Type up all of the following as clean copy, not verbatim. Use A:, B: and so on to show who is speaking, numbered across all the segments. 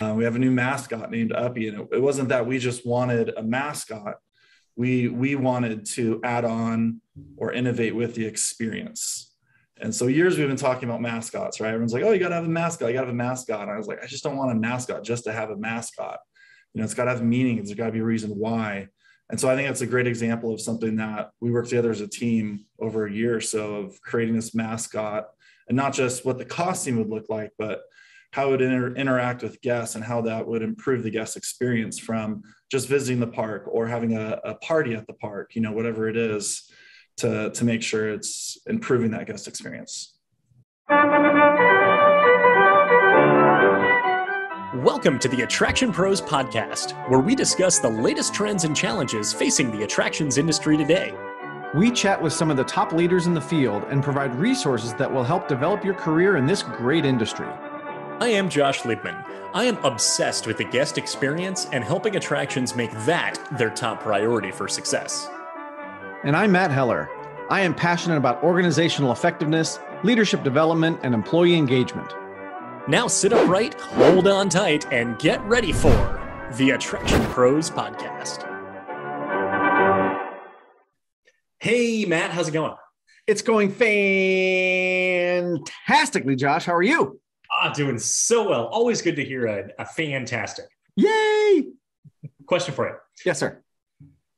A: We have a new mascot named Uppy, and it wasn't that we just wanted a mascot. We wanted to add on or innovate with the experience. And so years we've been talking about mascots, right? Everyone's like, oh, you got to have a mascot. You got to have a mascot. And I was like, I just don't want a mascot just to have a mascot. It's got to have meaning. There's got to be a reason why. And so I think that's a great example of something that we worked together as a team over a year or so of creating this mascot, and not just what the costume would look like, but how it would interact with guests and how that would improve the guest experience from just visiting the park or having a party at the park, whatever it is, to make sure it's improving that guest experience.
B: Welcome to the Attraction Pros podcast, where we discuss the latest trends and challenges facing the attractions industry today.
C: We chat with some of the top leaders in the field and provide resources that will help develop your career in this great industry.
B: I am Josh Liebman. I am obsessed with the guest experience and helping attractions make that their top priority for success.
C: And I'm Matt Heller. I am passionate about organizational effectiveness, leadership development, and employee engagement.
B: Now sit upright, hold on tight, and get ready for the Attraction Pros podcast. Hey, Matt, how's it going?
C: It's going fantastically, Josh. How are you?
B: Doing so well. Always good to hear a fantastic.
C: Yay!
B: Question for you.
C: Yes, sir.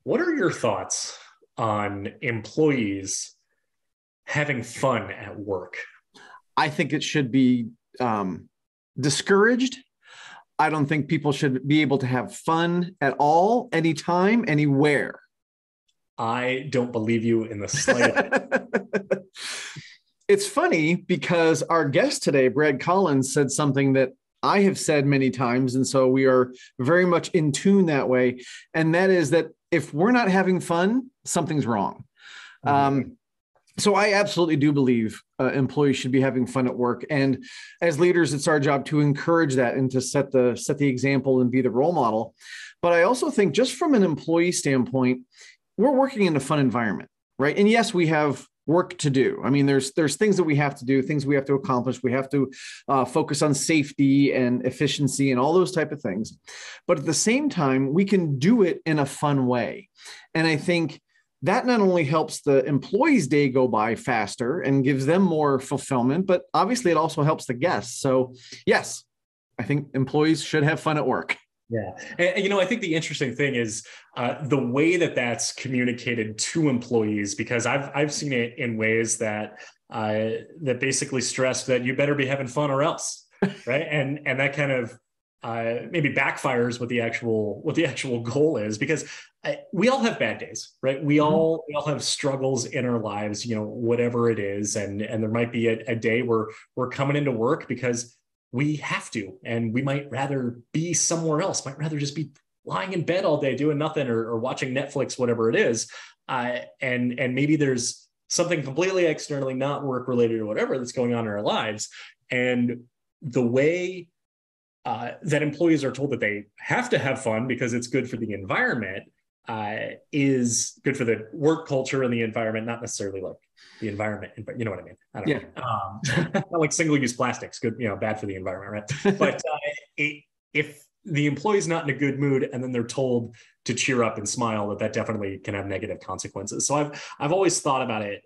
B: What are your thoughts on employees having fun at work?
C: I think it should be discouraged. I don't think people should be able to have fun at all, anytime, anywhere.
B: I don't believe you in the slightest.
C: It's funny because our guest today, Brad Collins, said something that I have said many times. And so we are very much in tune that way. And that is that if we're not having fun, something's wrong. Mm-hmm. So I absolutely do believe employees should be having fun at work. And as leaders, it's our job to encourage that and to set the example and be the role model. But I also think just from an employee standpoint, we're working in a fun environment, right? And yes, we have work to do. I mean, there's things that we have to do, things we have to accomplish. We have to focus on safety and efficiency and all those type of things. But at the same time, we can do it in a fun way. And I think that not only helps the employee's day go by faster and gives them more fulfillment, but obviously it also helps the guests. So yes, I think employees should have fun at work.
B: Yeah. And I think the interesting thing is the way that that's communicated to employees, because I've seen it in ways that basically stress that you better be having fun or else. Right. And that kind of maybe backfires what the actual goal is, because we all have bad days, right? We all have struggles in our lives, whatever it is. And there might be a day where we're coming into work because we have to, and we might rather be somewhere else, might rather just be lying in bed all day doing nothing or watching Netflix, whatever it is. And maybe there's something completely externally, not work related or whatever that's going on in our lives. And the way that employees are told that they have to have fun because it's good for the environment is good for the work culture and the environment, not necessarily like the environment, but you know what I mean? I don't know. Not like single-use plastics, good, bad for the environment, right? But if the employee's not in a good mood and then they're told to cheer up and smile, that definitely can have negative consequences. So I've always thought about it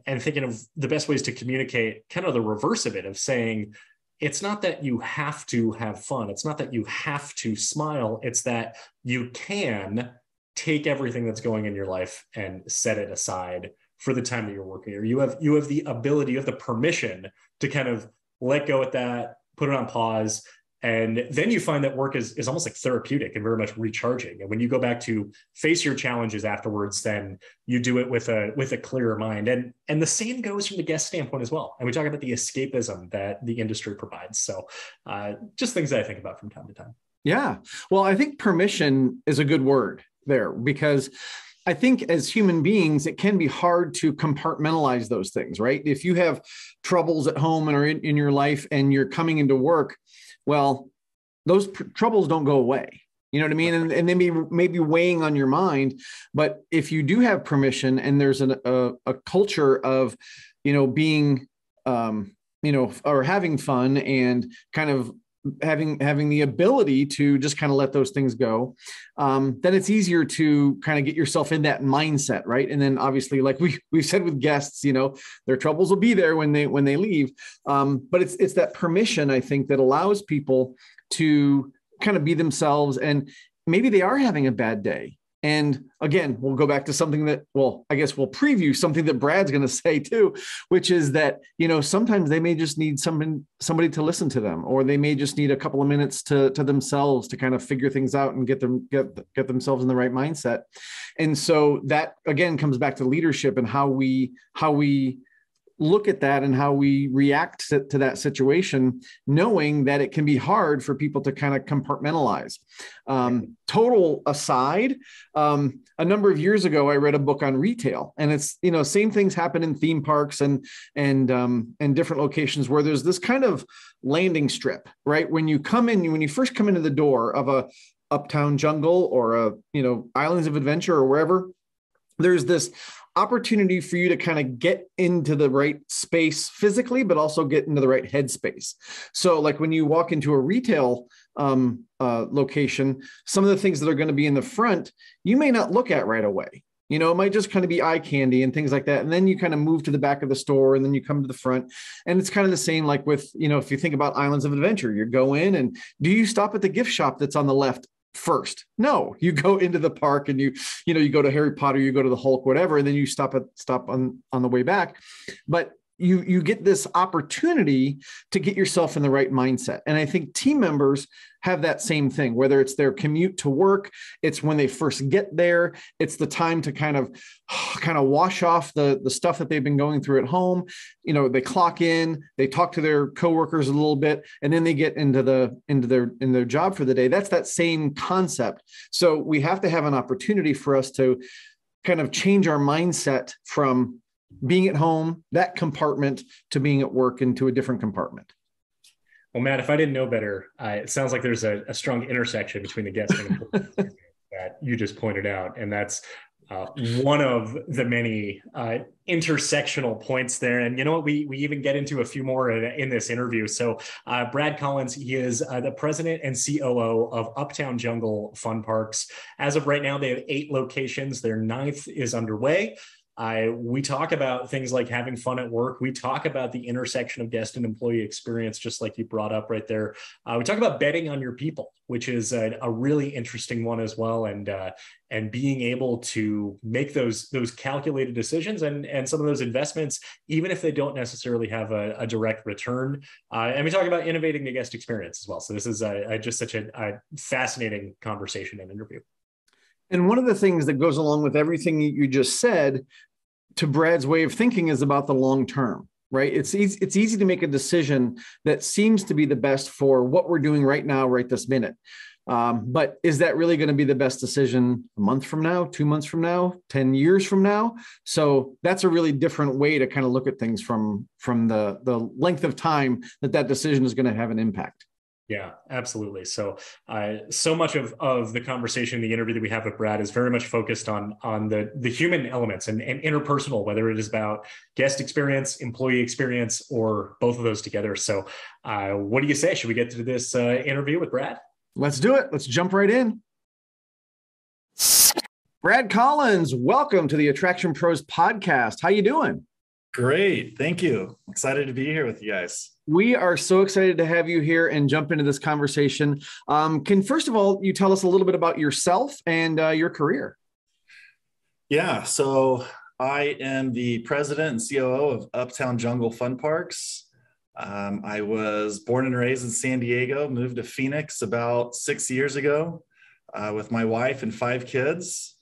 B: and thinking of the best ways to communicate kind of the reverse of it, of saying, it's not that you have to have fun. It's not that you have to smile. It's that you can take everything that's going in your life and set it aside for the time that you're working, or you have the ability, you have the permission to kind of let go at that, put it on pause. And then you find that work is almost like therapeutic and very much recharging. And when you go back to face your challenges afterwards, then you do it with a clearer mind. And the same goes from the guest standpoint as well. And we talk about the escapism that the industry provides. So just things that I think about from time to time.
C: Yeah. Well, I think permission is a good word there, because I think as human beings, it can be hard to compartmentalize those things, right? If you have troubles at home and are in your life and you're coming into work, well, those troubles don't go away. You know what I mean? And they may be weighing on your mind. But if you do have permission and there's a culture of, being, or having fun and kind of having the ability to just kind of let those things go, then it's easier to kind of get yourself in that mindset, right? And then obviously, like we've said with guests, their troubles will be there when they leave. But it's that permission, I think, that allows people to kind of be themselves, and maybe they are having a bad day. And again, we'll go back to something that, well, I guess we'll preview something that Brad's going to say too, which is that, sometimes they may just need somebody to listen to them, or they may just need a couple of minutes to themselves to kind of figure things out and get themselves in the right mindset. And so that again comes back to leadership and how we look at that and how we react to that situation, knowing that it can be hard for people to kind of compartmentalize. Total aside, a number of years ago, I read a book on retail, and it's, same things happen in theme parks and different locations where there's this kind of landing strip, right? When you first come into the door of a Uptown Jungle or Islands of Adventure or wherever, there's this opportunity for you to kind of get into the right space physically, but also get into the right headspace. So like when you walk into a retail location, some of the things that are going to be in the front, you may not look at right away. It might just kind of be eye candy and things like that. And then you kind of move to the back of the store, and then you come to the front. And it's kind of the same, like with, if you think about Islands of Adventure, you go in, and do you stop at the gift shop that's on the left first? No, you go into the park, and you go to Harry Potter, you go to the Hulk, whatever, and then you stop on the way back. But you get this opportunity to get yourself in the right mindset. And I think team members have that same thing, whether it's their commute to work, it's when they first get there, it's the time to kind of wash off the stuff that they've been going through at home. They clock in, they talk to their coworkers a little bit, and then they get into their job for the day. That's that same concept. So we have to have an opportunity for us to kind of change our mindset from being at home, that compartment, to being at work into a different compartment.
B: Well, Matt, if I didn't know better, it sounds like there's a strong intersection between the guest and employee that you just pointed out. And that's one of the many intersectional points there. And you know what, we even get into a few more in this interview. So Brad Collins, he is the president and COO of Uptown Jungle Fun Parks. As of right now, they have 8 locations. Their 9th is underway. We talk about things like having fun at work. We talk about the intersection of guest and employee experience, just like you brought up right there. We talk about betting on your people, which is a really interesting one as well. And being able to make those calculated decisions and some of those investments, even if they don't necessarily have a direct return. And we talk about innovating the guest experience as well. So this is just such a fascinating conversation and interview.
C: And one of the things that goes along with everything you just said, to Brad's way of thinking, is about the long term, right? It's easy to make a decision that seems to be the best for what we're doing right now, right this minute. But is that really going to be the best decision a month from now, 2 months from now, 10 years from now? So that's a really different way to kind of look at things from the length of time that decision is going to have an impact.
B: Yeah, absolutely. So so much of the conversation, the interview that we have with Brad is very much focused on the human elements and interpersonal, whether it is about guest experience, employee experience, or both of those together. So what do you say? Should we get to this interview with Brad? Let's do it. Let's jump right in. Brad Collins, welcome to the Attraction Pros podcast. How you doing?
A: Great. Thank you. Excited to be here with you guys.
C: We are so excited to have you here and jump into this conversation. Can, first of all, you tell us a little bit about yourself and your career?
A: Yeah. So I am the president and COO of Uptown Jungle Fun Parks. I was born and raised in San Diego, moved to Phoenix about 6 years ago with my wife and 5 kids.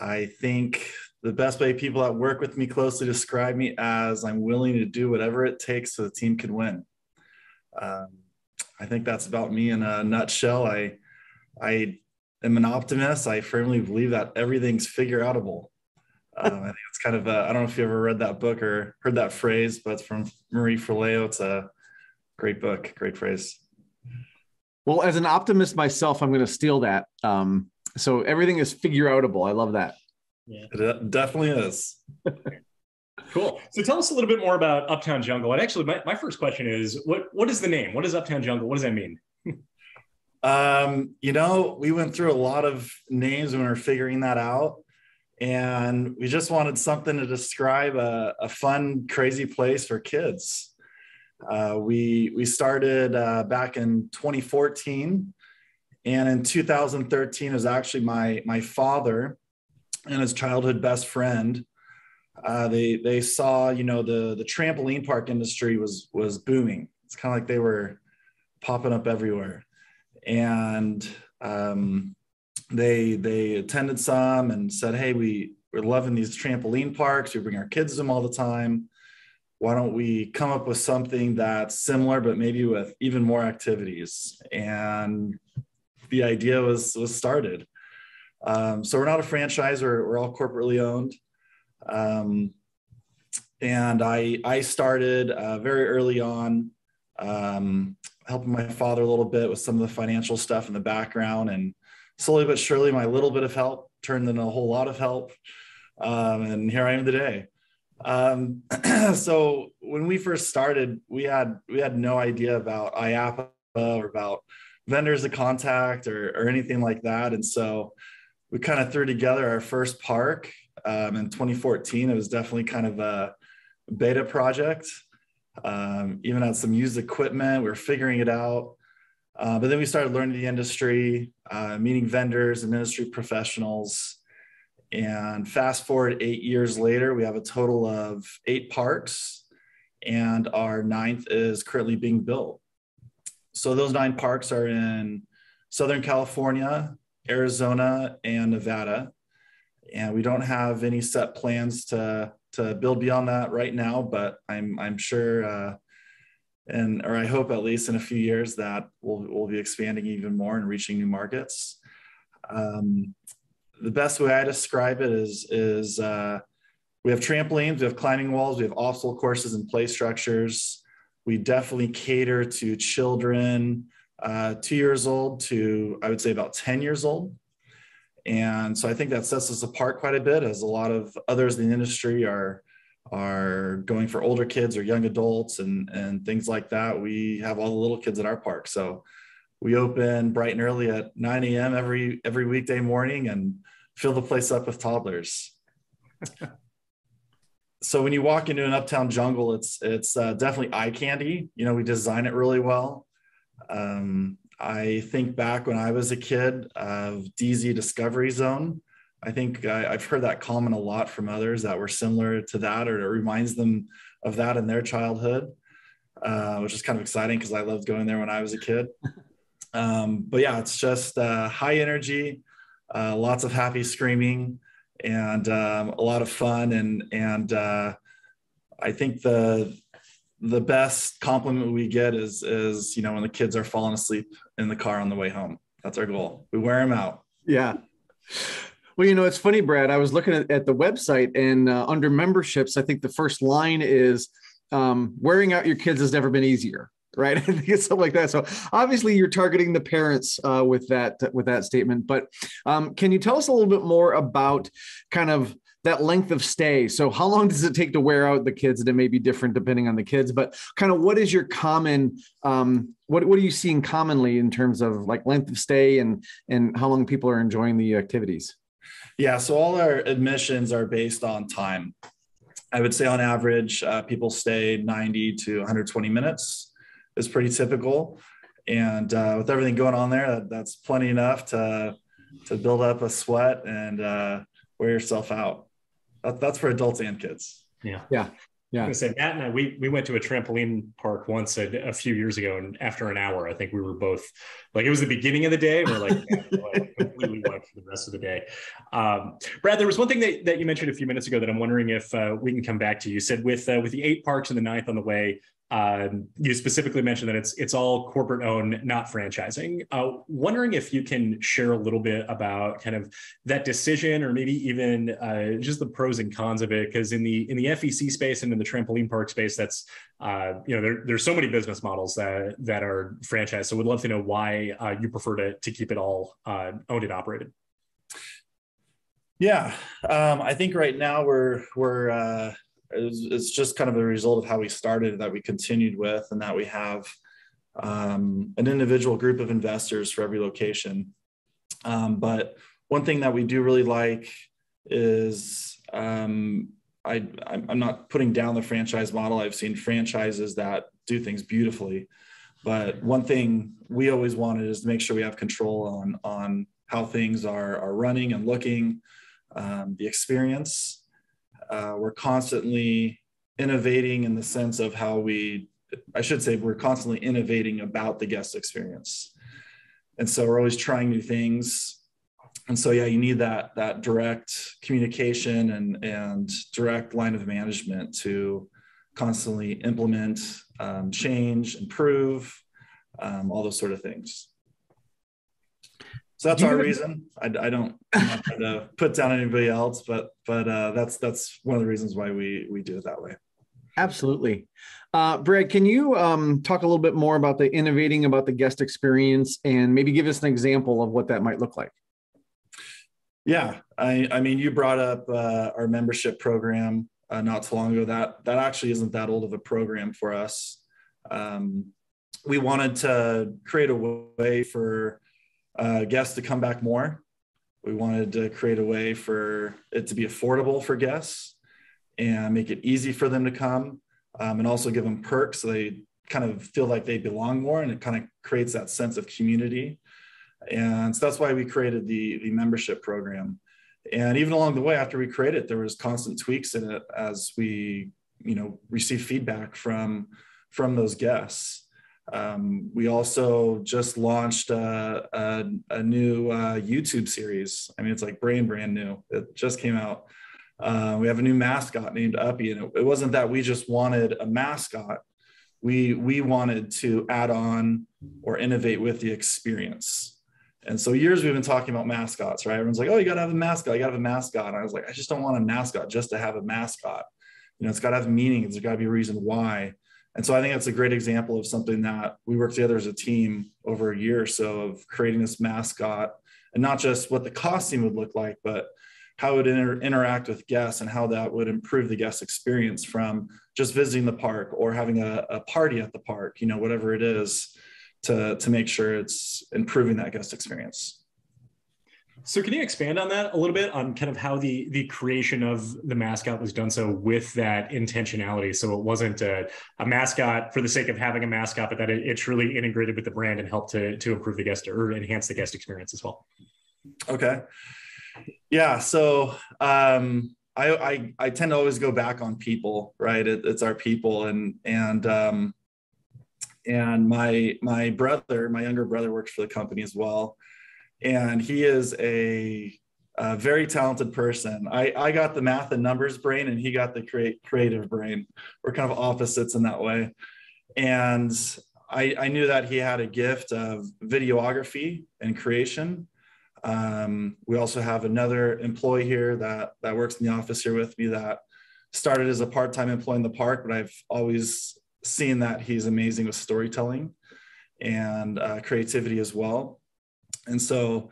A: I think the best way people that work with me closely describe me as I'm willing to do whatever it takes so the team can win. I think that's about me in a nutshell. I am an optimist. I firmly believe that everything's figure outable. I think it's kind of I don't know if you ever read that book or heard that phrase, but it's from Marie Forleo. It's a great book, great phrase.
C: Well, as an optimist myself, I'm going to steal that. So everything is figure outable. I love that.
A: Yeah, it definitely is.
B: Cool. So tell us a little bit more about Uptown Jungle. And actually, my first question is, what is the name? What is Uptown Jungle? What does that mean?
A: We went through a lot of names when we were figuring that out. And we just wanted something to describe a fun, crazy place for kids. We started back in 2014. And in 2013, it was actually my father and his childhood best friend. They saw, the trampoline park industry was booming. It's kind of like they were popping up everywhere. And they attended some and said, hey, we're loving these trampoline parks. We bring our kids to them all the time. Why don't we come up with something that's similar, but maybe with even more activities? And the idea was started. So we're not a franchise, we're all corporately owned. And I started very early on, helping my father a little bit with some of the financial stuff in the background, and slowly but surely my little bit of help turned into a whole lot of help. And here I am today. So when we first started, we had no idea about IAPA or about vendors to contact or anything like that. And so we kind of threw together our first park in 2014. It was definitely kind of a beta project. Even had some used equipment. We were figuring it out. But then we started learning the industry, meeting vendors and industry professionals. And fast forward 8 years later, we have a total of 8 parks, and our 9th is currently being built. So those 9 parks are in Southern California, Arizona, and Nevada. And we don't have any set plans to build beyond that right now, but I'm sure, or I hope at least in a few years that we'll be expanding even more and reaching new markets. The best way I describe it is we have trampolines, we have climbing walls, we have obstacle courses and play structures. We definitely cater to children 2 years old to, I would say, about 10 years old. And so I think that sets us apart quite a bit, as a lot of others in the industry are going for older kids or young adults and things like that. We have all the little kids at our park. So we open bright and early at 9 a.m. every weekday morning and fill the place up with toddlers. So when you walk into an Uptown Jungle, it's definitely eye candy. We design it really well. I think back when I was a kid of DZ Discovery Zone. I think I've heard that comment a lot from others that were similar to that, or it reminds them of that in their childhood, which is kind of exciting because I loved going there when I was a kid. But yeah, it's just high energy, lots of happy screaming, and a lot of fun. And I think the best compliment we get is when the kids are falling asleep in the car on the way home. That's our goal. We wear them out.
C: Yeah. Well, it's funny, Brad. I was looking at the website, and under memberships, I think the first line is wearing out your kids has never been easier. Right. I think it's something like that. So obviously you're targeting the parents with that statement, but can you tell us a little bit more about kind of that length of stay? So how long does it take to wear out the kids? And it may be different depending on the kids, but kind of what is your common, what are you seeing commonly in terms of like length of stay and how long people are enjoying the activities?
A: Yeah. So all our admissions are based on time. I would say on average, people stay 90 to 120 minutes. Is pretty typical. And with everything going on there, that's plenty enough to build up a sweat and wear yourself out. That's for adults and kids.
B: Yeah.
C: Yeah. Yeah.
B: I was gonna say, Matt and I, we went to a trampoline park once a few years ago, and after an hour, I think we were both like, it was the beginning of the day, and we're like, I completely wiped for the rest of the day. Brad, there was one thing that you mentioned a few minutes ago that I'm wondering if we can come back to. You said with the 8 parks and the 9th on the way, you specifically mentioned that it's all corporate owned, not franchising. Wondering if you can share a little bit about kind of that decision, or maybe even just the pros and cons of it. Because in the FEC space and in the trampoline park space, that's there's so many business models that are franchised. So we'd love to know why you prefer to keep it all owned and operated.
A: Yeah, I think right now we're It's just kind of a result of how we started, that we continued with, and that we have an individual group of investors for every location. But one thing that we do really like is I'm not putting down the franchise model. I've seen franchises that do things beautifully, but one thing we always wanted is to make sure we have control on how things are running and looking, the experience. We're constantly innovating in the sense of we're constantly innovating about the guest experience. And so we're always trying new things. And so, yeah, you need that direct communication and direct line of management to constantly implement, change, improve, all those sort of things. So that's our reason. I'm not trying to put down anybody else, but that's one of the reasons why we do it that way.
C: Absolutely. Brad, can you talk a little bit more about the innovating about the guest experience and maybe give us an example of what that might look like?
A: Yeah, I mean, you brought up our membership program not too long ago. That actually isn't that old of a program for us. We wanted to create a way for guests to come back more. We wanted to create a way for it to be affordable for guests and make it easy for them to come, and also give them perks so they kind of feel like they belong more, and it kind of creates that sense of community. And so that's why we created the membership program. And even along the way, after we created it, there was constant tweaks in it as we, receive feedback from those guests. We also just launched a new YouTube series. I mean, it's like brand new. It just came out. We have a new mascot named Uppy, and it wasn't that we just wanted a mascot. We wanted to add on or innovate with the experience. And so years we've been talking about mascots, right? Everyone's like, oh, you got to have a mascot. You got to have a mascot. And I was like, I just don't want a mascot just to have a mascot. It's got to have meaning. There's got to be a reason why. And so I think that's a great example of something that we worked together as a team over a year or so of creating this mascot, and not just what the costume would look like, but how it would interact with guests and how that would improve the guest experience from just visiting the park or having a party at the park, whatever it is, to make sure it's improving that guest experience.
B: So can you expand on that a little bit, on kind of how the creation of the mascot was done so with that intentionality? So it wasn't a mascot for the sake of having a mascot, but that it truly integrated with the brand and helped to improve the guest or enhance the guest experience as well. Okay.
A: Yeah. So I tend to always go back on people, right? It's our people. And my brother, my younger brother, works for the company as well. And he is a very talented person. I got the math and numbers brain, and he got the creative brain. We're kind of opposites in that way. And I knew that he had a gift of videography and creation. We also have another employee here that works in the office here with me that started as a part-time employee in the park, but I've always seen that he's amazing with storytelling and creativity as well. And so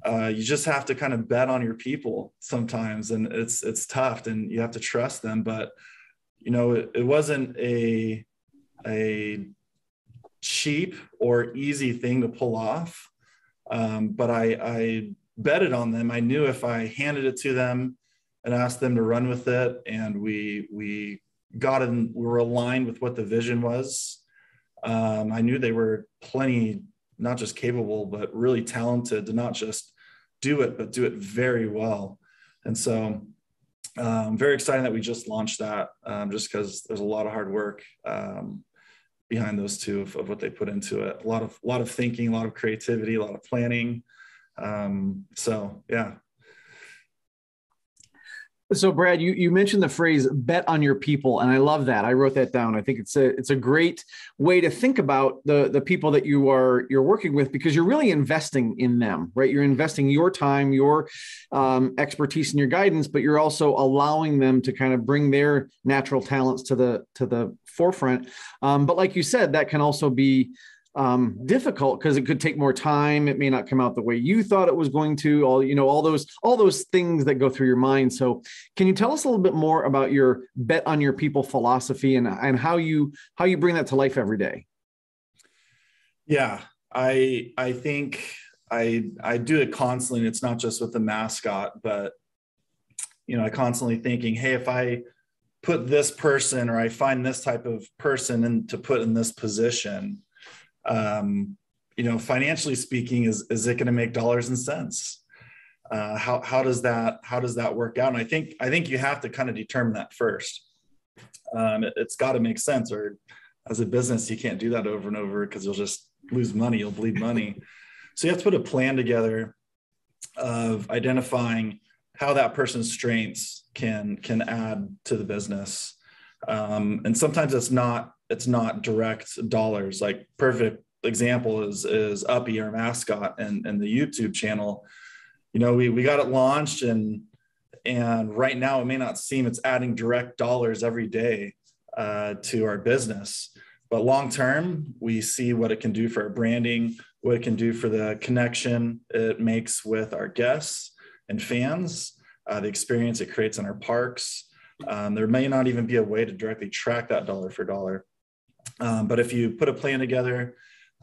A: you just have to kind of bet on your people sometimes, and it's tough, and you have to trust them. But it wasn't a cheap or easy thing to pull off. But I betted on them. I knew if I handed it to them and asked them to run with it, and we got in, we were aligned with what the vision was. I knew they were plenty, not just capable, but really talented to not just do it, but do it very well. And so I'm very excited that we just launched that, just because there's a lot of hard work behind those two of what they put into it. A lot of thinking, a lot of creativity, a lot of planning. So yeah.
C: So Brad, you mentioned the phrase "bet on your people," and I love that. I wrote that down. I think it's a great way to think about the people that you're working with, because you're really investing in them, right? You're investing your time, your expertise, and your guidance, but you're also allowing them to kind of bring their natural talents to the forefront. But like you said, that can also be difficult because it could take more time. It may not come out the way you thought it was going to. All those things that go through your mind. So, can you tell us a little bit more about your bet on your people philosophy and how you bring that to life every day?
A: Yeah, I think I do it constantly. It's not just with the mascot, but I constantly thinking, hey, if I put this person or I find this type of person and to put in this position, financially speaking, is it going to make dollars and cents? How does that work out? And I think you have to kind of determine that first. It's got to make sense, or as a business, you can't do that over and over because you'll just lose money. You'll bleed money. So you have to put a plan together of identifying how that person's strengths can add to the business. And sometimes it's not direct dollars. Like perfect example is Uppy, our mascot, and the YouTube channel. We got it launched and right now it may not seem it's adding direct dollars every day to our business, but long term we see what it can do for our branding, what it can do for the connection it makes with our guests and fans, the experience it creates in our parks. There may not even be a way to directly track that dollar for dollar. But if you put a plan together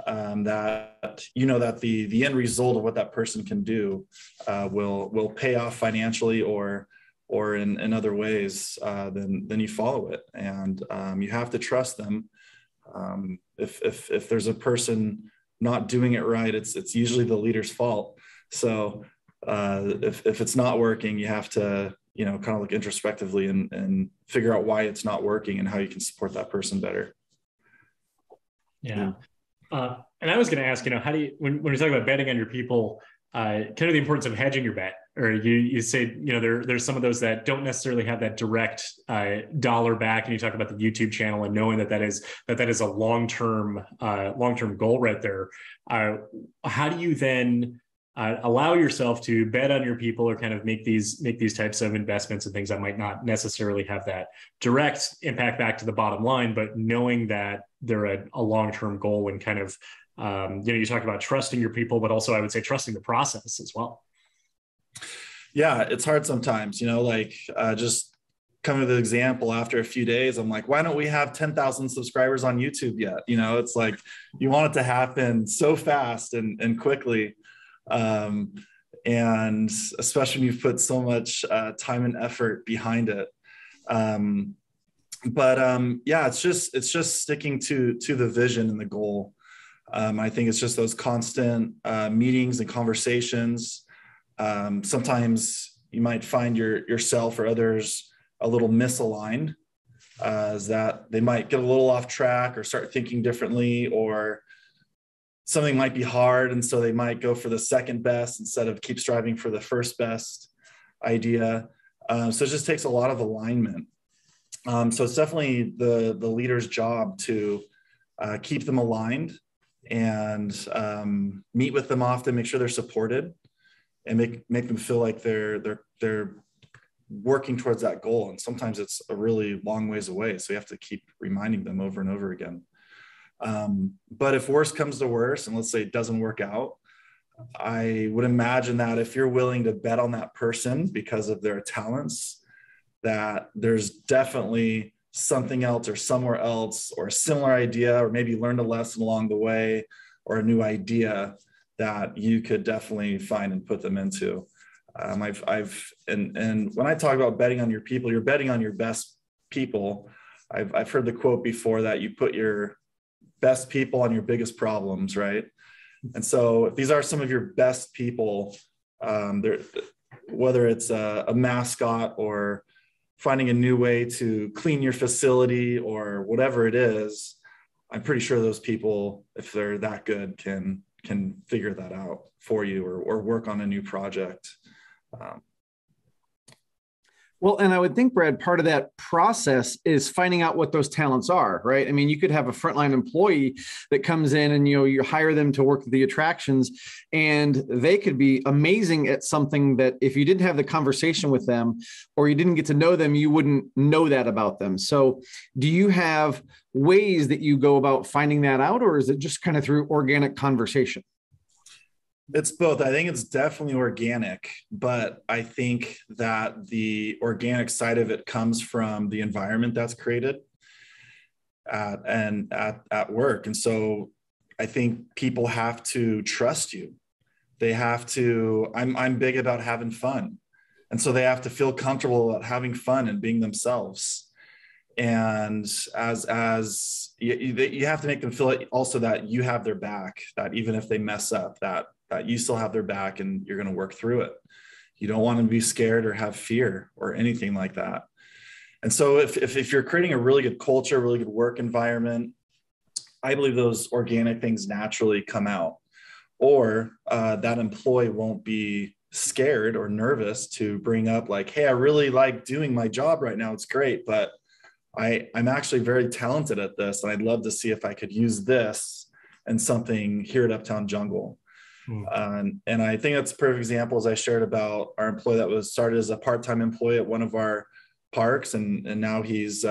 A: that that the end result of what that person can do will pay off financially or in other ways, then you follow it. And you have to trust them. If there's a person not doing it right, it's usually the leader's fault. So if it's not working, you have to kind of look introspectively and figure out why it's not working and how you can support that person better.
B: Yeah. And I was going to ask, how do you, when you're talking about betting on your people, kind of the importance of hedging your bet, or you say, there's some of those that don't necessarily have that direct dollar back. And you talk about the YouTube channel and knowing that is a long-term goal right there. How do you then allow yourself to bet on your people or kind of make these types of investments and things that might not necessarily have that direct impact back to the bottom line, but knowing that they're a long-term goal and kind of, you talk about trusting your people, but also I would say trusting the process as well.
A: Yeah, it's hard sometimes, just coming with an example, after a few days, I'm like, why don't we have 10,000 subscribers on YouTube yet? It's like, you want it to happen so fast and quickly. And especially when you've put so much time and effort behind it. Yeah, it's just sticking to the vision and the goal. I think it's just those constant meetings and conversations. Sometimes you might find yourself or others a little misaligned, is that they might get a little off track or start thinking differently, or something might be hard, and so they might go for the second best instead of keep striving for the first best idea. So it just takes a lot of alignment. So it's definitely the leader's job to keep them aligned and meet with them often, make sure they're supported, and make them feel like they're working towards that goal. And sometimes it's a really long ways away, so you have to keep reminding them over and over again. But if worse comes to worse, and let's say it doesn't work out, I would imagine that if you're willing to bet on that person because of their talents, that there's definitely something else or somewhere else or a similar idea, or maybe learned a lesson along the way or a new idea that you could definitely find and put them into. And when I talk about betting on your people, you're betting on your best people. I've heard the quote before that you put your best people on your biggest problems, right? And so if these are some of your best people, whether it's a mascot or finding a new way to clean your facility or whatever it is, I'm pretty sure those people, if they're that good, can figure that out for you or work on a new project.
C: Well, and I would think, Brad, part of that process is finding out what those talents are, right? I mean, you could have a frontline employee that comes in and, you hire them to work with the attractions, and they could be amazing at something that if you didn't have the conversation with them or you didn't get to know them, you wouldn't know that about them. So do you have ways that you go about finding that out, or is it just kind of through organic conversation?
A: It's both. I think it's definitely organic, but I think that the organic side of it comes from the environment that's created at work. And so I think people have to trust you. They have to, I'm big about having fun. And so they have to feel comfortable about having fun and being themselves. And as you have to make them feel it also that you have their back, that even if they mess up, that you still have their back and you're going to work through it. You don't want them to be scared or have fear or anything like that. And so if you're creating a really good culture, really good work environment, I believe those organic things naturally come out, or that employee won't be scared or nervous to bring up like, hey, I really like doing my job right now. It's great, but I'm actually very talented at this. And I'd love to see if I could use this and something here at Uptown Jungle. And I think that's a perfect example, as I shared about our employee that was started as a part-time employee at one of our parks. And now he's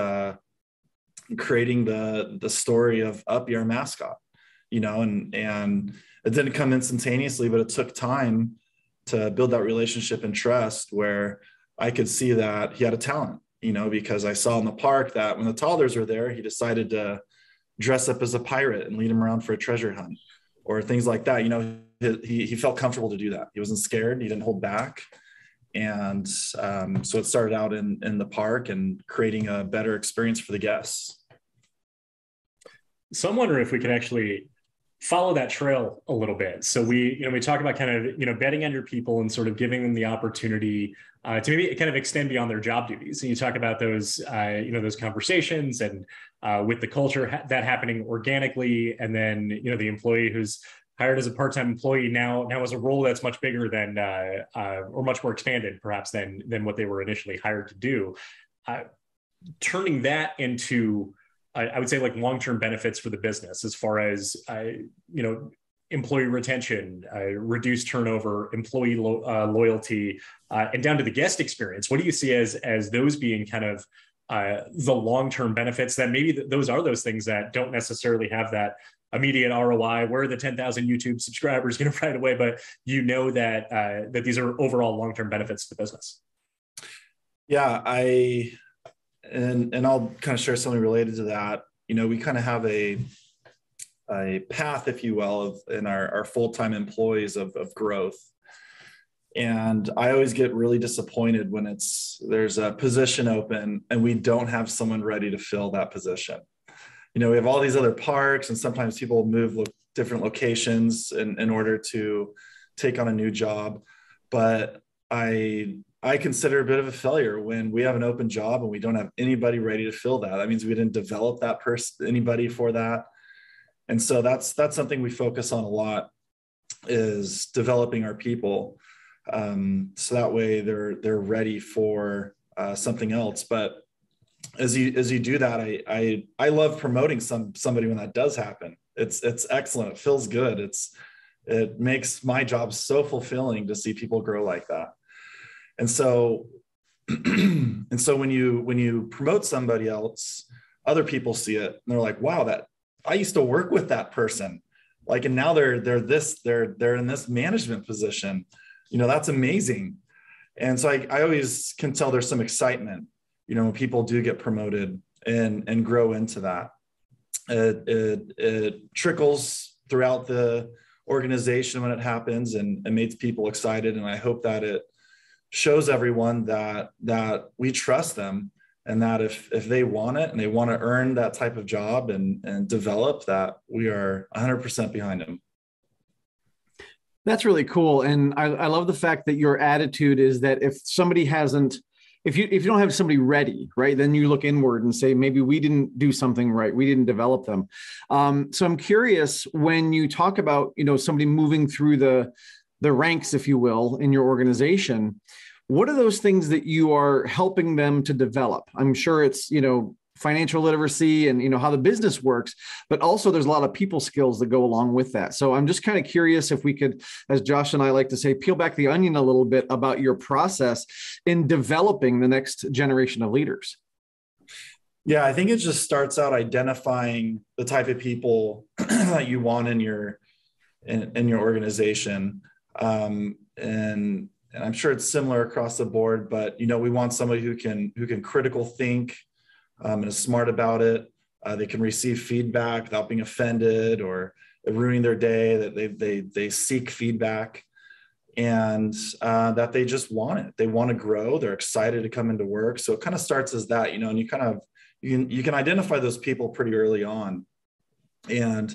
A: creating the story of Uppy, our mascot, and it didn't come instantaneously, but it took time to build that relationship and trust where I could see that he had a talent, because I saw in the park that when the toddlers were there, he decided to dress up as a pirate and lead them around for a treasure hunt or things like that. He felt comfortable to do that. He wasn't scared. He didn't hold back. And so it started out in the park and creating a better experience for the guests.
B: So I'm wondering if we could actually follow that trail a little bit. So we talk about kind of, betting on your people and sort of giving them the opportunity to maybe kind of extend beyond their job duties. And you talk about those, those conversations and with the culture that happening organically. And then, the employee who's hired as a part-time employee now has a role that's much bigger than, or much more expanded perhaps than what they were initially hired to do. Turning that into, I would say, like long-term benefits for the business as far as, employee retention, reduced turnover, employee loyalty, and down to the guest experience. What do you see as those being kind of the long-term benefits that maybe those are those things that don't necessarily have that immediate ROI? Where are the 10,000 YouTube subscribers going to right away? But that these are overall long-term benefits to the business.
A: Yeah, and I'll kind of share something related to that. We kind of have a path, if you will, in our full-time employees of growth. And I always get really disappointed when there's a position open and we don't have someone ready to fill that position. We have all these other parks, and sometimes people move different locations in order to take on a new job. But I consider it a bit of a failure when we have an open job and we don't have anybody ready to fill that. That means we didn't develop that person, anybody for that. And so that's something we focus on a lot, is developing our people. So that way they're ready for something else. But as you do that, I love promoting somebody when that does happen. It's excellent. It feels good. It makes my job so fulfilling to see people grow like that. And so when you promote somebody else, other people see it and they're like, wow, that I used to work with that person. Like, and now they're in this management position. That's amazing. And so I always can tell there's some excitement, when people do get promoted and grow into that. It trickles throughout the organization when it happens and makes people excited. And I hope that it shows everyone that we trust them, and that if they want it and they want to earn that type of job and develop that, we are 100% behind them.
C: That's really cool. And I love the fact that your attitude is that if you don't have somebody ready, right, then you look inward and say, maybe we didn't do something right. We didn't develop them. So I'm curious, when you talk about, somebody moving through the ranks, if you will, in your organization, What are those things that you are helping them to develop? I'm sure it's, financial literacy and, how the business works, but also there's a lot of people skills that go along with that. So I'm just kind of curious if we could, as Josh and I like to say, peel back the onion a little bit about your process in developing the next generation of leaders.
A: Yeah, I think it just starts out identifying the type of people that you want in your organization. And I'm sure it's similar across the board, but we want somebody who can critical think and is smart about it. They can receive feedback without being offended or ruining their day. That they seek feedback, and that they just want it. They want to grow. They're excited to come into work. So it kind of starts as that, and you can identify those people pretty early on. And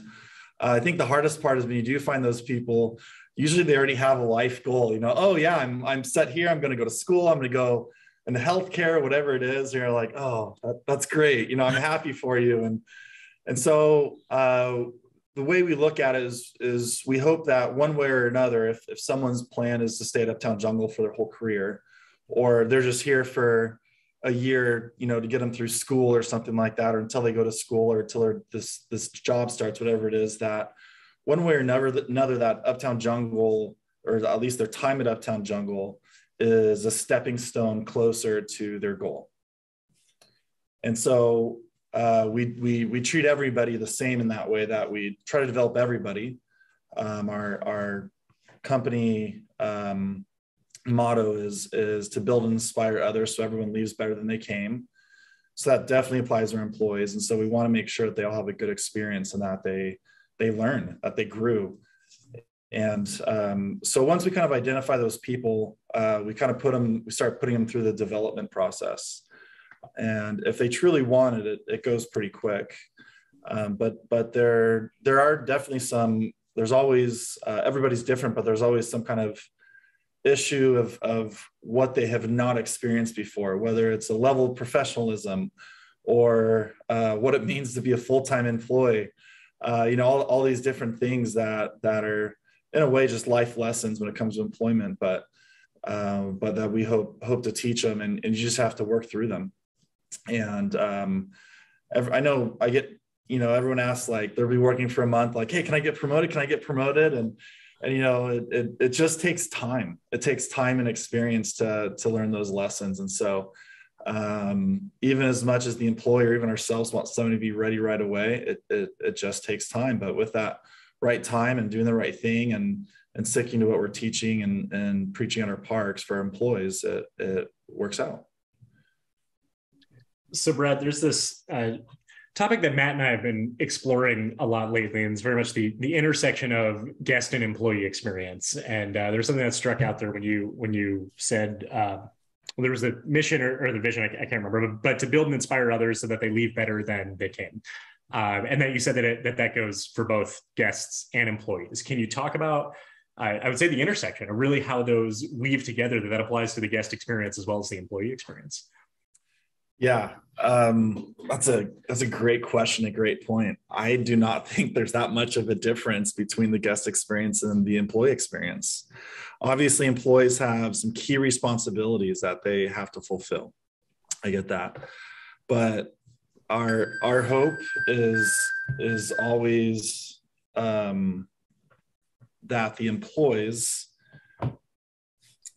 A: I think the hardest part is when you do find those people. Usually they already have a life goal. Oh yeah, I'm set here. I'm going to go to school. I'm going to go into healthcare, whatever it is. And you're like, oh, that's great. I'm happy for you. And so the way we look at it is we hope that one way or another, if someone's plan is to stay at Uptown Jungle for their whole career, or they're just here for a year, to get them through school or something like that, or until they go to school or until this job starts, whatever it is, that one way or another, that Uptown Jungle, or at least their time at Uptown Jungle, is a stepping stone closer to their goal. And so we treat everybody the same in that way, that we try to develop everybody. Our company motto is to build and inspire others so everyone leaves better than they came. So that definitely applies to our employees. And so we want to make sure that they all have a good experience and that they learn, that they grew. And so once we kind of identify those people, we start putting them through the development process. And if they truly want it, it goes pretty quick. But there are definitely there's always, everybody's different, but there's always some kind of issue of what they have not experienced before, whether it's a level of professionalism or what it means to be a full-time employee. All these different things that are in a way just life lessons when it comes to employment, but that we hope to teach them, and you just have to work through them. And I know I get, everyone asks, like, they'll be working for a month, like, hey, can I get promoted? Can I get promoted? And it just takes time. It takes time and experience to learn those lessons. And so even as much as the employer, even ourselves, want somebody to be ready right away, it just takes time. But with that right time and doing the right thing and sticking to what we're teaching and preaching on our parks for our employees, it works out.
B: So Brad, there's this topic that Matt and I have been exploring a lot lately, and it's very much the intersection of guest and employee experience. And there's something that struck out there when you said, there was a mission or the vision, I can't remember, but to build and inspire others so that they leave better than they came. And that you said that goes for both guests and employees. Can you talk about, I would say, the intersection, or really how those weave together, that applies to the guest experience as well as the employee experience?
A: Yeah, that's a great question, a great point. I do not think there's that much of a difference between the guest experience and the employee experience. Obviously, employees have some key responsibilities that they have to fulfill. I get that, but our hope is always that the employees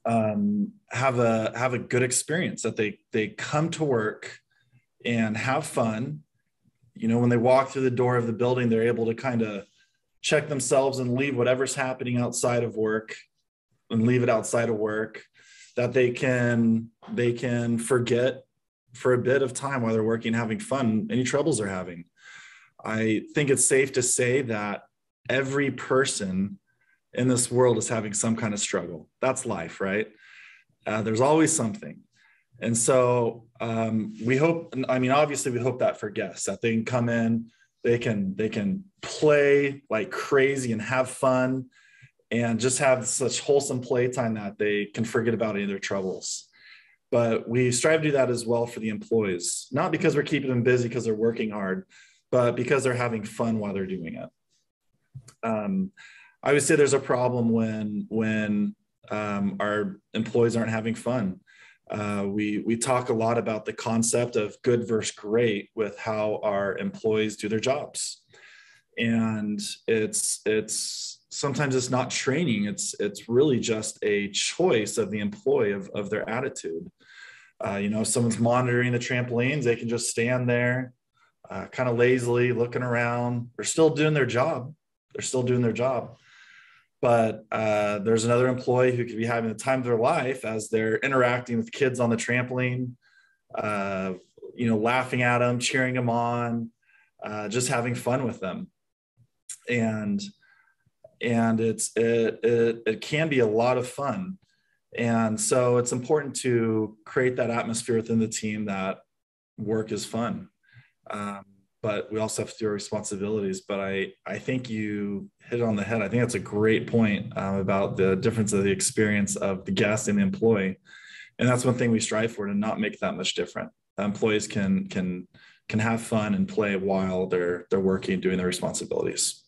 A: have a good experience, that they come to work and have fun. When they walk through the door of the building, they're able to kind of check themselves and leave whatever's happening outside of work and leave it outside of work, that they can forget for a bit of time while they're working, having fun, any troubles they're having. I think it's safe to say that every person in this world is having some kind of struggle. That's life, right? There's always something. And so we hope, obviously we hope that for guests, that they can come in, they can play like crazy and have fun and just have such wholesome playtime that they can forget about any of their troubles. But we strive to do that as well for the employees, not because we're keeping them busy because they're working hard, but because they're having fun while they're doing it. I would say there's a problem when our employees aren't having fun. We talk a lot about the concept of good versus great with how our employees do their jobs. And it's sometimes it's not training. It's really just a choice of the employee of their attitude. If someone's monitoring the trampolines, they can just stand there, kind of lazily looking around. They're still doing their job. But there's another employee who could be having the time of their life as they're interacting with kids on the trampoline, laughing at them, cheering them on, just having fun with them. And it can be a lot of fun. And so it's important to create that atmosphere within the team that work is fun. But we also have to do our responsibilities. But I think you hit it on the head. I think that's a great point about the difference of the experience of the guest and the employee. And that's one thing we strive for, to not make that much different. Employees can have fun and play while they're working, doing their responsibilities.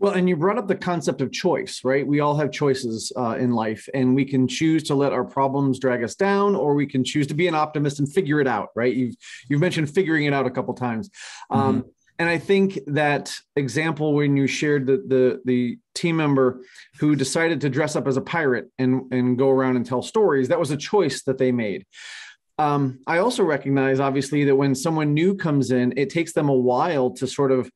C: Well, and you brought up the concept of choice, right? We all have choices in life, and we can choose to let our problems drag us down, or we can choose to be an optimist and figure it out, right? You've mentioned figuring it out a couple of times. And I think that example when you shared the team member who decided to dress up as a pirate and go around and tell stories, that was a choice that they made. I also recognize, obviously, that when someone new comes in, it takes them a while to sort of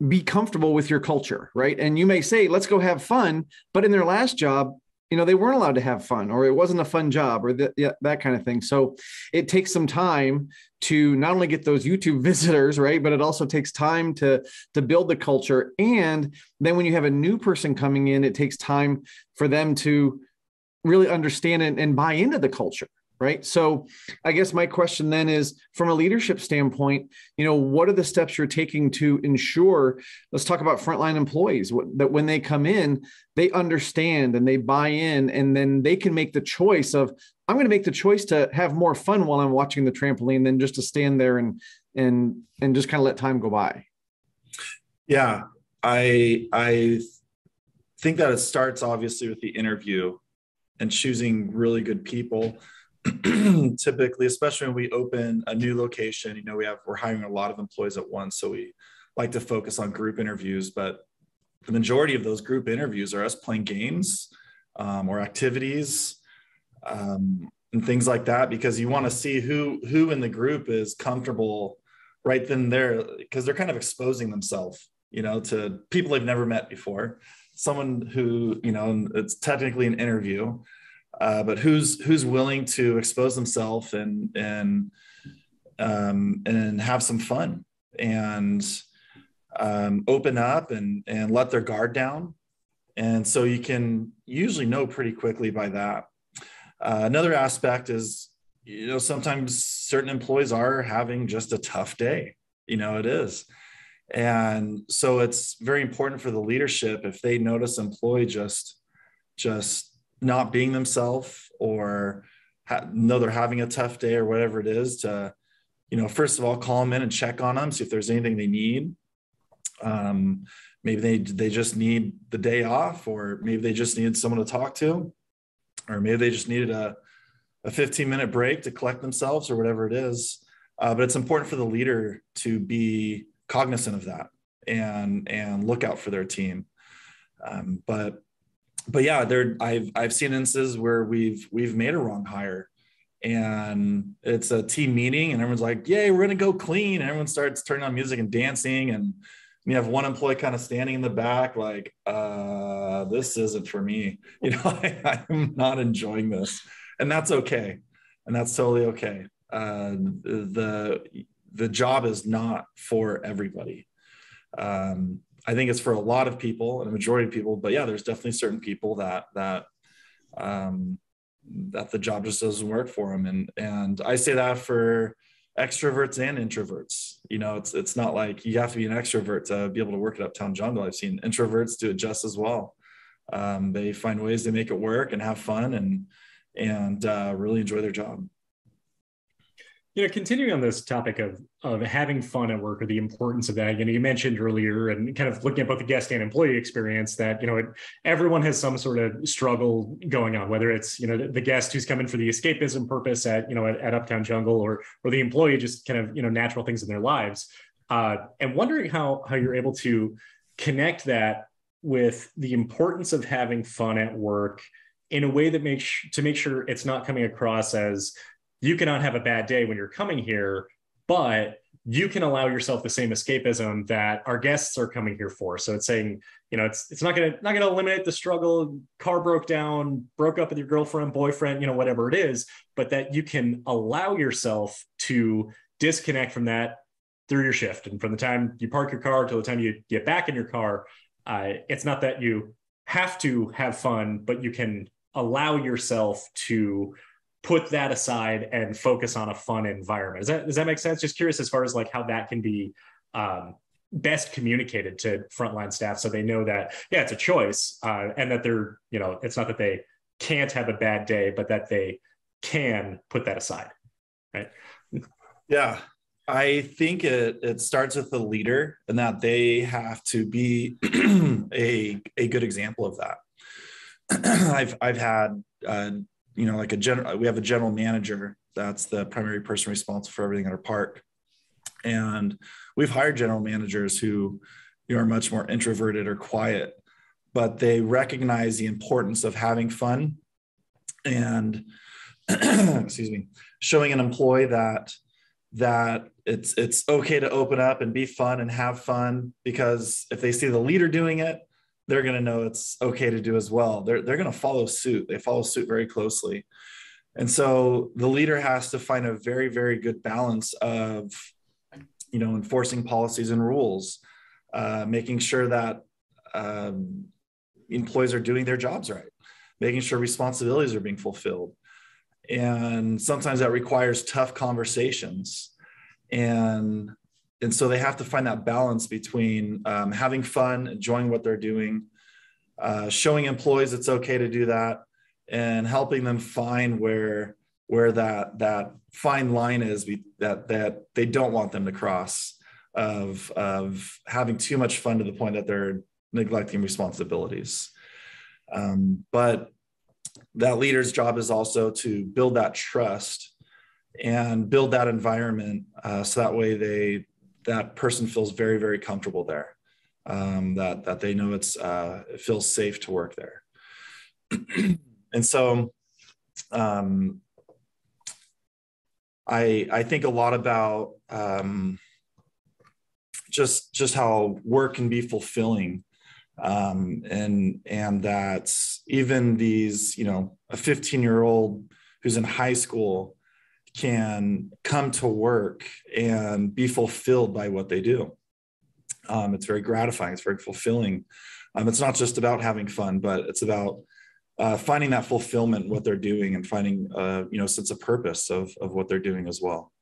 C: be comfortable with your culture, right? And you may say, let's go have fun. But in their last job, they weren't allowed to have fun, or it wasn't a fun job, or that kind of thing. So it takes some time to not only get those YouTube visitors, right? But it also takes time to build the culture. And then when you have a new person coming in, it takes time for them to really understand and buy into the culture. Right. So I guess my question then is, from a leadership standpoint, what are the steps you're taking to ensure, let's talk about frontline employees, that when they come in, they understand and they buy in, and then they can make the choice of, I'm going to make the choice to have more fun while I'm watching the trampoline than just to stand there and just kind of let time go by.
A: Yeah, I think that it starts obviously with the interview and choosing really good people. Typically, especially when we open a new location, we're hiring a lot of employees at once, so we like to focus on group interviews. But the majority of those group interviews are us playing games or activities and things like that, because you want to see who in the group is comfortable right then and there, because they're kind of exposing themselves, to people they've never met before. Someone who, it's technically an interview. But who's willing to expose themselves and have some fun and open up and let their guard down. And so you can usually know pretty quickly by that. Another aspect is, sometimes certain employees are having just a tough day. It is. And so it's very important for the leadership, if they notice an employee just not being themselves, or know they're having a tough day or whatever it is, to, first of all, call them in and check on them, see if there's anything they need. Maybe they just need the day off, or maybe they just needed someone to talk to, or maybe they just needed a 15-minute break to collect themselves, or whatever it is. But it's important for the leader to be cognizant of that and look out for their team. But yeah, I've seen instances where we've made a wrong hire, and it's a team meeting and everyone's like, yay, we're going to go clean. And everyone starts turning on music and dancing. And you have one employee kind of standing in the back, like, this isn't for me. I'm not enjoying this. And that's okay. And that's totally okay. The job is not for everybody. I think it's for a lot of people and a majority of people, but yeah, there's definitely certain people that the job just doesn't work for them. And I say that for extroverts and introverts. It's not like you have to be an extrovert to be able to work at Uptown Jungle. I've seen introverts do it just as well. They find ways to make it work and have fun and really enjoy their job.
B: Continuing on this topic of having fun at work, or the importance of that, you mentioned earlier, and kind of looking at both the guest and employee experience, that everyone has some sort of struggle going on, whether it's the guest who's coming for the escapism purpose at Uptown Jungle, or the employee just kind of natural things in their lives, and wondering how you're able to connect that with the importance of having fun at work in a way that makes sure it's not coming across as you cannot have a bad day when you're coming here, but you can allow yourself the same escapism that our guests are coming here for. So it's saying, it's not gonna eliminate the struggle, car broke down, broke up with your girlfriend, boyfriend, whatever it is, but that you can allow yourself to disconnect from that through your shift. And from the time you park your car till the time you get back in your car, it's not that you have to have fun, but you can allow yourself to put that aside and focus on a fun environment. Does that make sense? Just curious as far as like how that can be best communicated to frontline staff, so they know that, it's a choice, and that they're, it's not that they can't have a bad day, but that they can put that aside, right?
A: Yeah. I think it starts with the leader, and that they have to be a good example of that. I've had we have a general manager that's the primary person responsible for everything at our park, and we've hired general managers who are much more introverted or quiet, but they recognize the importance of having fun and excuse me, showing an employee that it's okay to open up and be fun and have fun, because if they see the leader doing it, they're going to know it's okay to do as well. They're going to follow suit. They follow suit very closely. And so the leader has to find a very, very good balance of, enforcing policies and rules, making sure that employees are doing their jobs right, making sure responsibilities are being fulfilled. And sometimes that requires tough conversations. And so they have to find that balance between having fun, enjoying what they're doing, showing employees it's okay to do that, and helping them find where that fine line is that they don't want them to cross, of having too much fun to the point that they're neglecting responsibilities. But that leader's job is also to build that trust and build that environment, so that way that person feels very, very comfortable there, that they know it feels safe to work there. And so I think a lot about just how work can be fulfilling, and that even these, a 15-year-old who's in high school can come to work and be fulfilled by what they do. It's very gratifying. It's very fulfilling. It's not just about having fun, but it's about finding that fulfillment in what they're doing, and finding sense of purpose of what they're doing as well.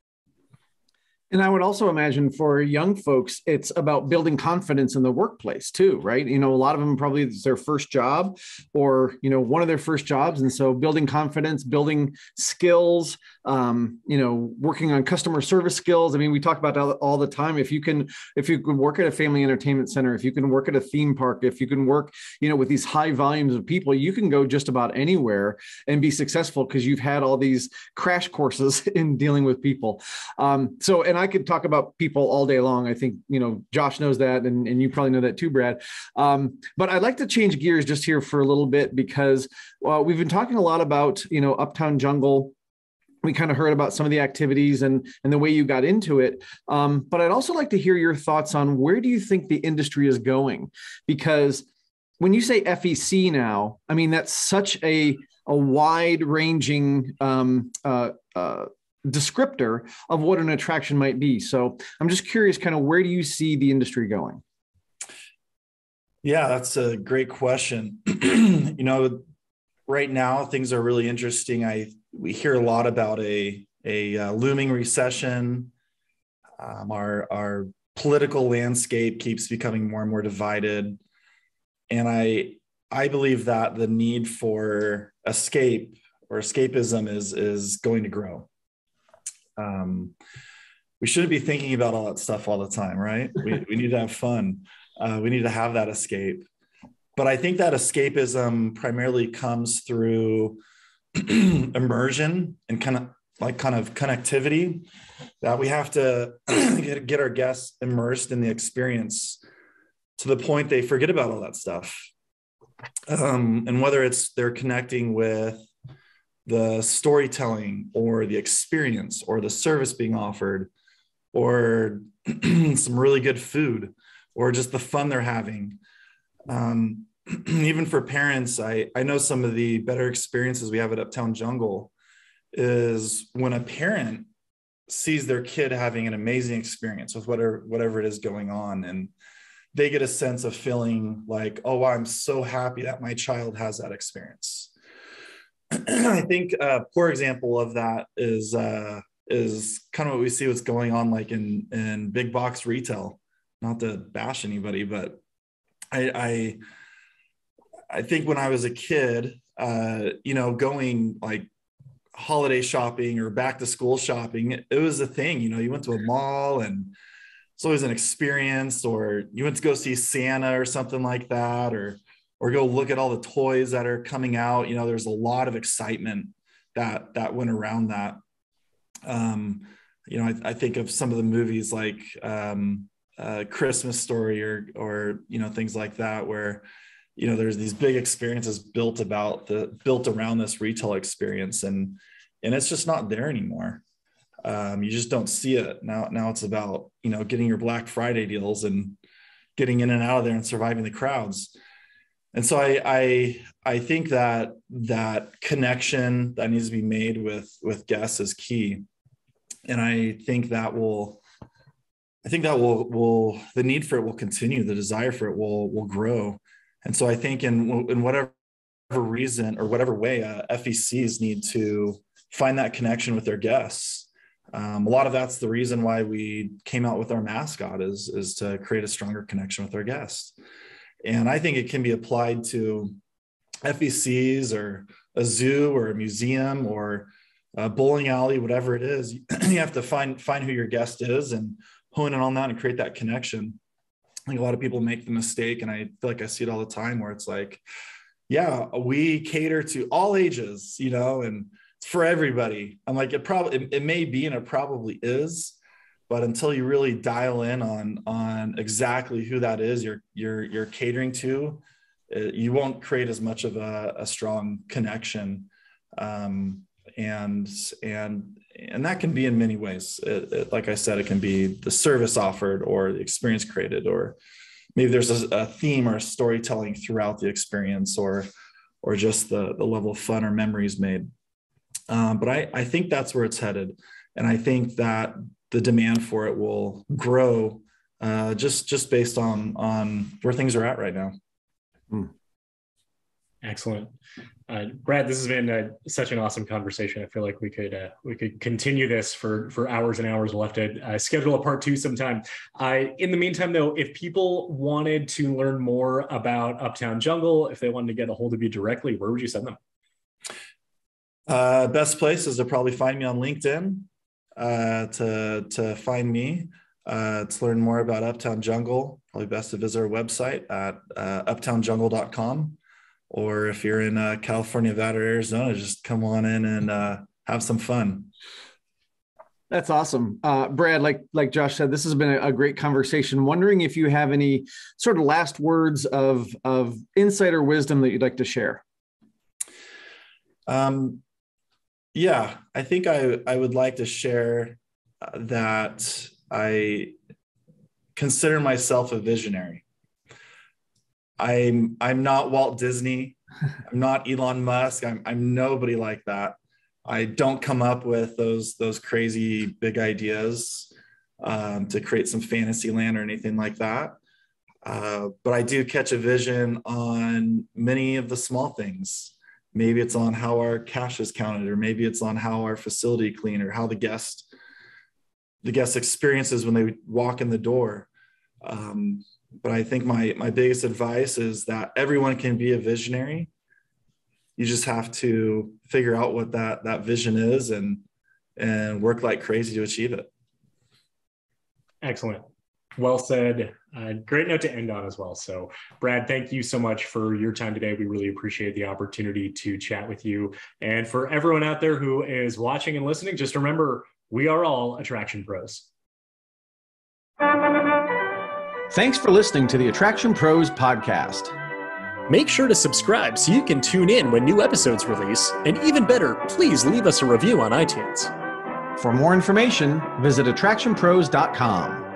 C: And I would also imagine for young folks, it's about building confidence in the workplace too, right? A lot of them probably it's their first job, or, one of their first jobs. And so building confidence, building skills, working on customer service skills. I mean, we talk about that all the time. If you can work at a family entertainment center, if you can work at a theme park, if you can work, with these high volumes of people, you can go just about anywhere and be successful, because you've had all these crash courses in dealing with people. And I could talk about people all day long. I think, Josh knows that, and you probably know that too, Brad. But I'd like to change gears just here for a little bit, because we've been talking a lot about, Uptown Jungle. We kind of heard about some of the activities and the way you got into it. But I'd also like to hear your thoughts on where do you think the industry is going? Because when you say FEC now, I mean, that's such a wide ranging descriptor of what an attraction might be. So I'm just curious, kind of where do you see the industry going?
A: Yeah, that's a great question. Right now things are really interesting. We hear a lot about a looming recession. Our political landscape keeps becoming more and more divided, and I believe that the need for escape or escapism is going to grow. we shouldn't be thinking about all that stuff all the time, right? We need to have fun. We need to have that escape. But I think that escapism primarily comes through immersion and kind of connectivity, that we have to get our guests immersed in the experience to the point they forget about all that stuff. And whether it's they're connecting with the storytelling or the experience or the service being offered or some really good food or just the fun they're having. Even for parents, I know some of the better experiences we have at Uptown Jungle is when a parent sees their kid having an amazing experience with whatever it is going on, and they get a sense of feeling like, oh, I'm so happy that my child has that experience. I think a poor example of that is kind of what we see what's going on like in big box retail. Not to bash anybody, but I think when I was a kid, going like holiday shopping or back to school shopping, it was a thing. You went to a mall and it's always an experience, or you went to go see Santa or something like that, or go look at all the toys that are coming out. There's a lot of excitement that went around that. I think of some of the movies like Christmas Story or things like that, where there's these big experiences built around this retail experience, and it's just not there anymore. You just don't see it now. It's about getting your Black Friday deals and getting in and out of there and surviving the crowds. And so I think that connection that needs to be made with guests is key, and I think that the need for it will continue. The desire for it will grow. And so I think in whatever reason or whatever way, FECs need to find that connection with their guests. A lot of that's the reason why we came out with our mascot is to create a stronger connection with our guests. And I think it can be applied to FECs or a zoo or a museum or a bowling alley, whatever it is. You have to find who your guest is and hone in on that and create that connection. I think a lot of people make the mistake, and I feel like I see it all the time, where it's like, yeah, we cater to all ages, and it's for everybody. I'm like, it may be, and it probably is, but until you really dial in on exactly who that is you're catering to, you won't create as much of a strong connection. And that can be in many ways. Like I said, it can be the service offered or the experience created, or maybe there's a theme or a storytelling throughout the experience, or just the level of fun or memories made. But I think that's where it's headed. And I think that the demand for it will grow just based on where things are at right now.
B: Excellent. Brad, this has been such an awesome conversation. I feel like we could continue this for hours and hours. We'll have to schedule a part 2 sometime. In the meantime, though, if people wanted to learn more about Uptown Jungle, if they wanted to get a hold of you directly, where would you send them?
A: Best place is to probably find me on LinkedIn, to find me, to learn more about Uptown Jungle. Probably best to visit our website at uptownjungle.com. Or if you're in California, Nevada, or Arizona, just come on in and have some fun.
C: That's awesome. Brad, like Josh said, this has been a great conversation. Wondering if you have any sort of last words of insight or wisdom that you'd like to share.
A: Yeah, I think I would like to share that I consider myself a visionary. I'm not Walt Disney. I'm not Elon Musk. I'm nobody like that. I don't come up with those crazy big ideas to create some fantasy land or anything like that. But I do catch a vision on many of the small things. Maybe it's on how our cash is counted, or maybe it's on how our facility cleaned, or how the guest experiences when they walk in the door. But I think my biggest advice is that everyone can be a visionary. You just have to figure out what that vision is and and work like crazy to achieve it.
B: Excellent. Well said. Great note to end on as well. So Brad, thank you so much for your time today. We really appreciate the opportunity to chat with you. And for everyone out there who is watching and listening, just remember, we are all attraction pros.
C: Thanks for listening to the Attraction Pros podcast.
B: Make sure to subscribe so you can tune in when new episodes release. And even better, please leave us a review on iTunes.
C: For more information, visit attractionpros.com.